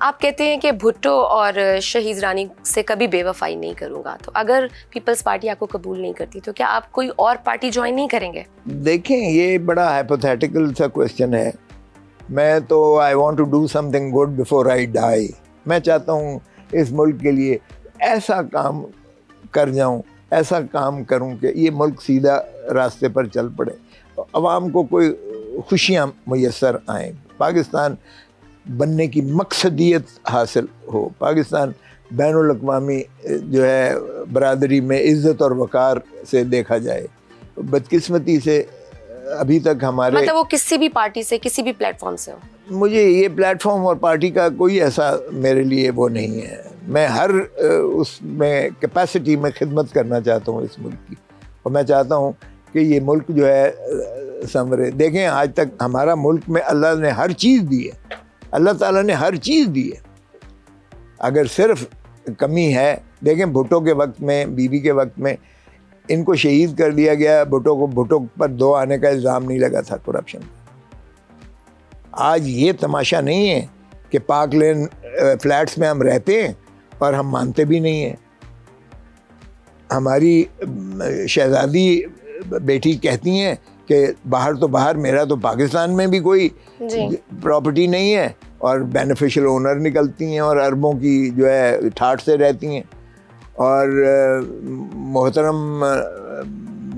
آپ کہتے ہیں کہ بھٹو اور شہید رانی سے کبھی بے وفائی نہیں کروں گا, تو اگر پیپلز پارٹی آپ کو قبول نہیں کرتی تو کیا آپ کوئی اور پارٹی جوائن نہیں کریں گے؟ دیکھیں یہ بڑا ہائپوتھیٹیکل سا کویسچن ہے. میں تو I want to do something good before I die. میں چاہتا ہوں اس ملک کے لیے ایسا کام کر جاؤں, ایسا کام کروں کہ یہ ملک سیدھا راستے پر چل پڑے, عوام کو کوئی خوشیاں میسر آئیں, پاکستان بننے کی مقصدیت حاصل ہو, پاکستان بین الاقوامی جو ہے برادری میں عزت اور وقار سے دیکھا جائے. بدقسمتی سے ابھی تک ہمارے مطلب وہ کسی بھی پارٹی سے, کسی بھی پلیٹ فارم سے ہو, مجھے یہ پلیٹ فارم اور پارٹی کا کوئی ایسا میرے لیے وہ نہیں ہے. میں ہر اس میں کیپیسٹی میں خدمت کرنا چاہتا ہوں اس ملک کی, اور میں چاہتا ہوں کہ یہ ملک جو ہے سنورے. دیکھیں آج تک ہمارا ملک میں اللہ نے ہر چیز دی ہے, اللہ تعالیٰ نے ہر چیز دی ہے. اگر صرف کمی ہے, دیکھیں بھٹو کے وقت میں, بی بی کے وقت میں ان کو شہید کر دیا گیا, بھٹو پر 2 آنے کا الزام نہیں لگا تھا کرپشن. آج یہ تماشا نہیں ہے کہ پاک لین فلیٹس میں ہم رہتے ہیں اور ہم مانتے بھی نہیں ہیں. ہماری شہزادی بیٹی کہتی ہیں کہ باہر تو باہر, میرا تو پاکستان میں بھی کوئی پراپرٹی نہیں ہے, اور بینیفیشل اونر نکلتی ہیں اور اربوں کی جو ہے ٹھاٹھ سے رہتی ہیں. اور محترم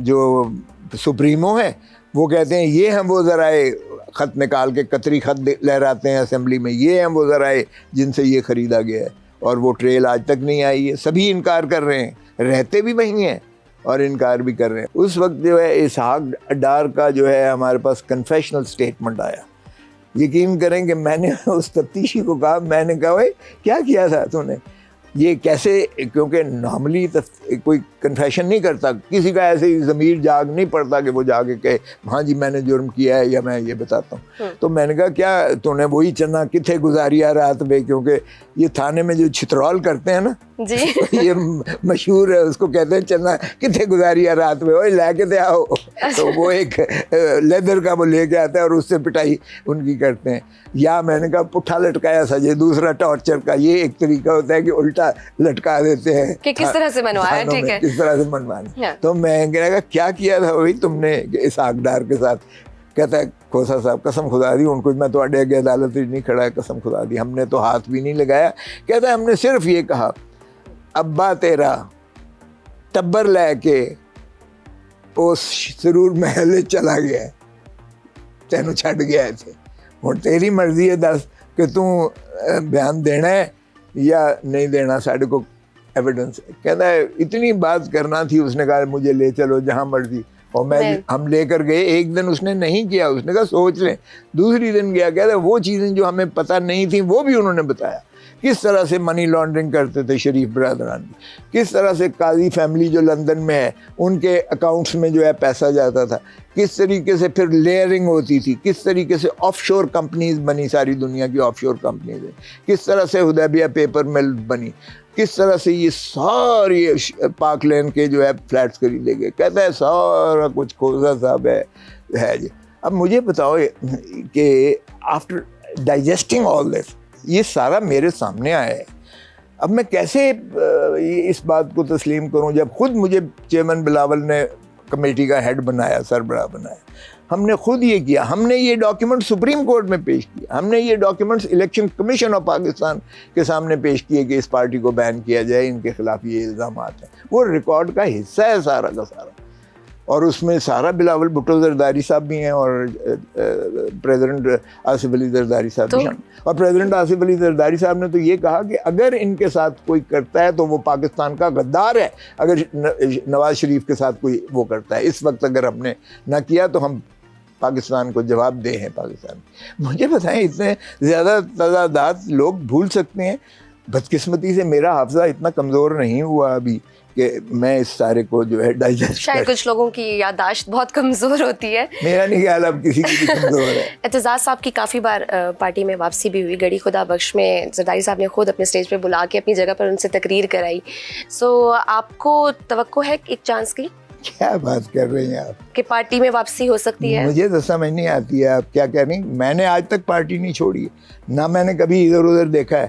جو سپریمو ہیں وہ کہتے ہیں یہ ہیں وہ ذرائع, خط نکال کے قطری خط لہراتے ہیں اسمبلی میں, یہ ہیں وہ ذرائع جن سے یہ خریدا گیا ہے, اور وہ ٹریل آج تک نہیں آئی ہے. سبھی انکار کر رہے ہیں, رہتے بھی وہیں ہیں اور انکار بھی کر رہے ہیں. اس وقت جو ہے اسحاق ڈار کا جو ہے ہمارے پاس کنفیشنل سٹیٹمنٹ آیا. یقین کریں کہ میں نے اس تفتیشی کو کہا, میں نے کہا بھائی کیا کیا تھا تو نے, یہ کیسے, کیونکہ نارملی کوئی کنفیشن نہیں کرتا, کسی کا ایسے ہی ضمیر جاگ نہیں پڑتا کہ وہ جا کے کہے ہاں جی میں نے جرم کیا ہے یا میں یہ بتاتا ہوں. تو میں نے کہا کیا تو نے وہی چنا کتنے گزاریا رات میں, کیونکہ یہ تھانے میں جو چھترول کرتے ہیں نا جی یہ مشہور ہے, اس کو کہتے ہیں چنا کتنے گزاریا رات میں, وہی لے کے دے آؤ. تو وہ ایک لیدر کا وہ لے کے آتا ہے اور اس سے پٹائی ان کی کرتے ہیں. یا میں نے کہا پٹھا لٹکایا سجے, دوسرا ٹارچر کا یہ ایک طریقہ ہوتا ہے کہ الٹا لٹکا دیتے ہیں کہ کس طرح سے منوایا, ٹھیک ہے کس طرح سے منوانا. تو میں کہنے لگا کیا کیا تھا وہی تم نے اسحاق ڈار کے ساتھ. کہتا ہے کھوسا صاحب قسم خدا دی ان کو, میں تو اڈے کے عدالت نہیں کھڑا ہے, قسم خدا دی ہم نے تو ہاتھ بھی نہیں لگایا. کہتا ہے ہم نے صرف یہ کہا ابا تیرا ٹبر لے کے اس سرور محل چلا گیا ہے, تینوں چھڈ گیا تھے, ہوں تیری مرضی ہے دس کہ تو بیان دینا ہے یا نہیں دینا, ساڈے کو ایویڈنس. کہتا ہے اتنی بات کرنا تھی, اس نے کہا مجھے لے چلو جہاں مرضی, اور ہم لے کر گئے. ایک دن اس نے نہیں کیا, اس نے کہا سوچ لیں. دوسری دن گیا, کہتا ہے وہ چیزیں جو ہمیں پتہ نہیں تھیں وہ بھی انہوں نے بتایا, کس طرح سے منی لانڈرنگ کرتے تھے شریف برادران, کس طرح سے قاضی فیملی جو لندن میں ہے ان کے اکاؤنٹس میں جو ہے پیسہ جاتا تھا, کس طریقے سے پھر لیئرنگ ہوتی تھی, کس طریقے سے آف شور کمپنیز بنی, ساری دنیا کی آف شور کمپنیز ہیں, کس طرح سے حدیبیہ پیپر مل بنی, کس طرح سے یہ ساری پاک لین کے جو ہے فلیٹس خریدے گئے. کہتا ہے سارا کچھ کھوسا صاحب ہے جی. اب مجھے بتاؤ کہ آفٹر ڈائجسٹنگ آل دس یہ سارا میرے سامنے آیا ہے, اب میں کیسے اس بات کو تسلیم کروں جب خود مجھے چیئرمین بلاول نے کمیٹی کا ہیڈ بنایا, سربراہ بنایا, ہم نے خود یہ کیا, ہم نے یہ ڈاکیومنٹ سپریم کورٹ میں پیش کیا, ہم نے یہ documents election commission of Pakistan کے سامنے پیش کیے کہ اس پارٹی کو بین کیا جائے, ان کے خلاف یہ الزامات ہیں. وہ ریکارڈ کا حصہ ہے سارا کا سارا, اور اس میں سارا بلاول بھٹو زرداری صاحب بھی ہیں, اور پریزیڈنٹ آصف علی زرداری صاحب بھی ہیں. اور پریزیڈنٹ آصف علی زرداری صاحب نے تو یہ کہا کہ اگر ان کے ساتھ کوئی کرتا ہے تو وہ پاکستان کا غدار ہے, اگر نواز شریف کے ساتھ کوئی وہ کرتا ہے. اس وقت اگر ہم نے نہ کیا تو ہم پاکستان کو جواب دے ہیں پاکستان. مجھے بتائیں اتنے زیادہ تضادات لوگ بھول سکتے ہیں؟ بدقسمتی سے میرا حافظہ اتنا کمزور نہیں ہوا ابھی کہ میں اس سارے کو جو ہے ڈائجسٹ. شاید کچھ لوگوں کی یادداشت بہت کمزور ہوتی ہے, میرا نہیں خیال اب کسی کی بھی کمزور ہے. اعتزاز صاحب کی کافی بار پارٹی میں واپسی بھی ہوئی, گڑی خدا بخش میں زرداری صاحب نے خود اپنے اسٹیج پہ بلا کے اپنی جگہ پر ان سے تقریر کرائی. سو آپ کو توقع ہے ایک چانس کی؟ کیا بات کر رہی ہیں آپ کہ پارٹی میں واپسی ہو سکتی ہے؟ مجھے تو سمجھ نہیں آتی ہے آپ کیا کہہ رہی ہیں. میں نے آج تک پارٹی نہیں چھوڑی, نہ میں نے کبھی ادھر ادھر دیکھا ہے.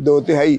2/3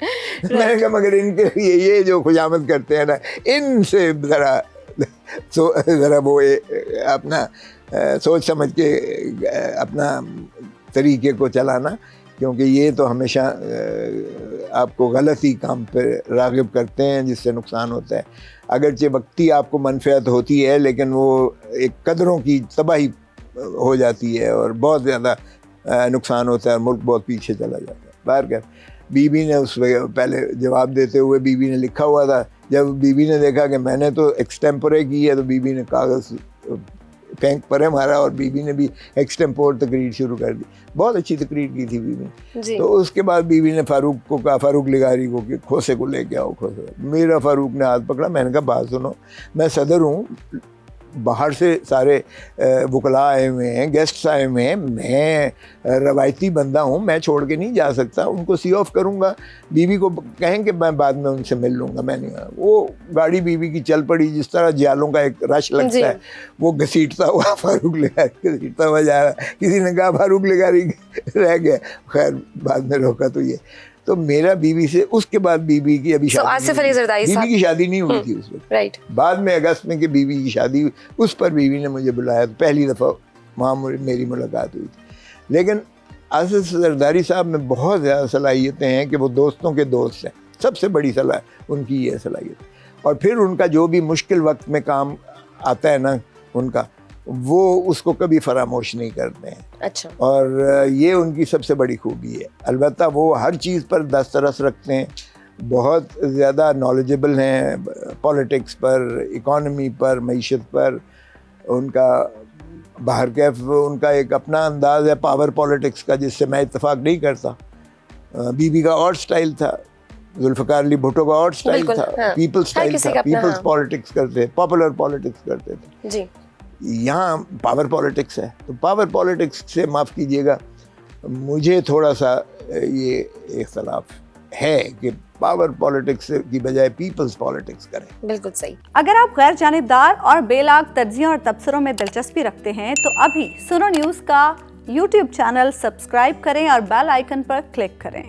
میں نے کہا مگر ان کے لیے یہ جو خوشامد کرتے ہیں نا, ان سے ذرا وہ اپنا سوچ سمجھ کے اپنا طریقے کو چلانا, کیونکہ یہ تو ہمیشہ آپ کو غلط ہی کام پہ راغب کرتے ہیں جس سے نقصان ہوتا ہے. اگرچہ وقتی آپ کو منفعت ہوتی ہے لیکن وہ ایک قدروں کی تباہی ہو جاتی ہے اور بہت زیادہ نقصان ہوتا ہے اور ملک بہت پیچھے چلا جاتا ہے. باہر کر بی بی نے اس پہلے جواب دیتے ہوئے بی بی نے لکھا ہوا تھا, جب بی بی نے دیکھا کہ میں نے تو ایکسٹیمپورے کی ہے تو بی بی نے کاغذ پھینک پرے مارا اور بی بی نے بھی ایکسٹیمپور تقریر شروع کر دی. بہت اچھی تقریر کی تھی بی بی نے. تو اس کے بعد بی بی نے فاروق کو کہا, فاروق لغاری کو, کہ کھوسے کو لے کے آؤ. کھوسے, میرا فاروق نے ہاتھ پکڑا. میں نے کہا بات سنو, میں صدر ہوں, باہر سے سارے وکلاء آئے ہوئے ہیں, گیسٹس آئے ہوئے ہیں, میں روایتی بندہ ہوں, میں چھوڑ کے نہیں جا سکتا, ان کو سی آف کروں گا. بی بی کو کہیں کہ میں بعد میں ان سے مل لوں گا. میں نہیں, وہ گاڑی بی بی کی چل پڑی. جس طرح جالوں کا ایک رش لگتا ہے وہ گھسیٹتا ہوا فاروق لغاری گھسیٹتا ہوا جا رہا. کسی نے کہا فاروق لغاری رہ گیا, خیر بعد میں روکا تو یہ. تو میرا بی بی سے اس کے بعد بی بی کی ابھی آصف علی زرداری بی بی کی شادی نہیں ہوئی تھی اس وقت, رائٹ, بعد میں اگست میں کہ بی بی کی شادی ہوئی, اس پر بی بی نے مجھے بلایا. تو پہلی دفعہ وہاں میری ملاقات ہوئی تھی. لیکن آصف زرداری صاحب میں بہت زیادہ صلاحیتیں ہیں کہ وہ دوستوں کے دوست ہیں. سب سے بڑی ان کی یہ صلاحیت. اور پھر ان کا جو بھی مشکل وقت میں کام آتا ہے نا ان کا, وہ اس کو کبھی فراموش نہیں کرتے ہیں. اچھا, اور یہ ان کی سب سے بڑی خوبی ہے. البتہ وہ ہر چیز پر دسترس رکھتے ہیں, بہت زیادہ نالجبل ہیں پالیٹکس پر, اکانومی پر, معیشت پر. ان کا باہر کیف ان کا ایک اپنا انداز ہے پاور پالیٹکس کا, جس سے میں اتفاق نہیں کرتا. بی بی کا اور سٹائل تھا, ذوالفقار علی بھٹو کا اور سٹائل تھا, پیپل سٹائل تھا, پیپلز پالیٹکس کرتے, پاپولر پالیٹکس کرتے تھے. جی, یہاں پاور پالیٹکس ہے. تو پاور پالیٹکس سے معاف کیجیے گا, مجھے تھوڑا سا یہ اختلاف ہے کہ پاور پالیٹکس کی بجائے پیپلز پالیٹکس کریں. بالکل صحیح. اگر آپ غیر جانبدار اور بے لاگ تجزیوں اور تبصروں میں دلچسپی رکھتے ہیں تو ابھی سنو نیوز کا یوٹیوب چینل سبسکرائب کریں اور بیل آئیکن پر کلک کریں.